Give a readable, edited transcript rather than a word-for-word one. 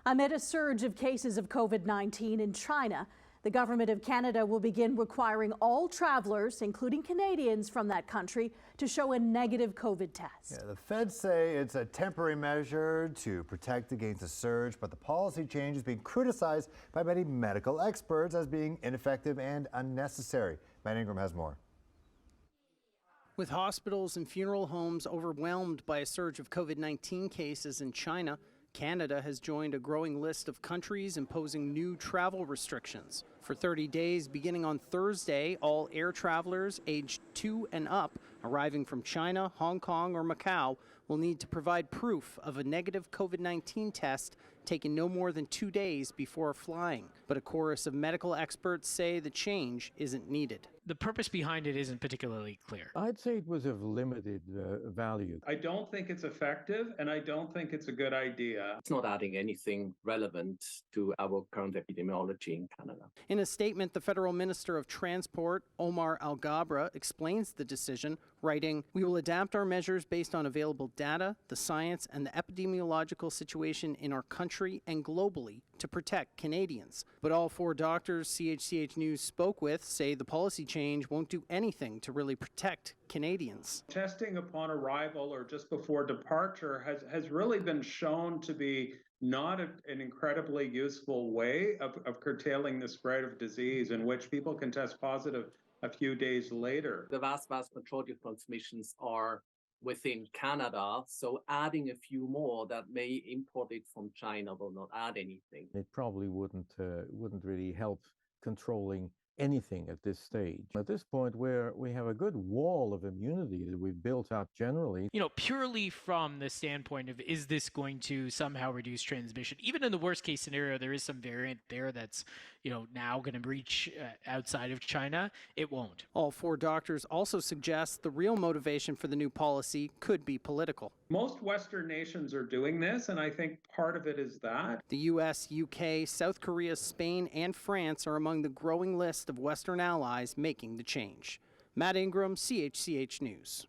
Amid a surge of cases of COVID-19 in China, the government of Canada will begin requiring all travelers, including Canadians from that country, to show a negative COVID test. The feds say it's a temporary measure to protect against the surge, but the policy change is being criticized by many medical experts as being ineffective and unnecessary. Matt Ingram has more. With hospitals and funeral homes overwhelmed by a surge of COVID-19 cases in China, Canada has joined a growing list of countries imposing new travel restrictions. For 30 days, beginning on Thursday, all air travelers aged 2 and up arriving from China, Hong Kong, or Macau will need to provide proof of a negative COVID-19 test taken no more than 2 days before flying. But a chorus of medical experts say the change isn't needed. The purpose behind it isn't particularly clear. I'd say it was of limited value. I don't think it's effective, and I don't think it's a good idea. It's not adding anything relevant to our current epidemiology in Canada. In a statement, the Federal Minister of Transport, Omar Alghabra, explains the decision, writing, "We will adapt our measures based on available data, the science, and the epidemiological situation in our country and globally to protect Canadians." But all 4 doctors CHCH News spoke with say the policy change won't do anything to really protect Canadians. Testing upon arrival or just before departure has really been shown to be not an incredibly useful way of curtailing the spread of disease, in which people can test positive a few days later. The vast majority of transmissions are within Canada, so adding a few more that may import it from China will not add anything. It probably wouldn't really help controlling anything at this stage. At this point, where we have a good wall of immunity that we've built up generally. Purely from the standpoint of, is this going to somehow reduce transmission? Even in the worst case scenario, there is some variant there that's, now going to reach outside of China. It won't. All 4 doctors also suggest the real motivation for the new policy could be political. Most Western nations are doing this, and I think part of it is that. The U.S., UK, South Korea, Spain, and France are among the growing list of Western allies making the change. Matt Ingram, CHCH News.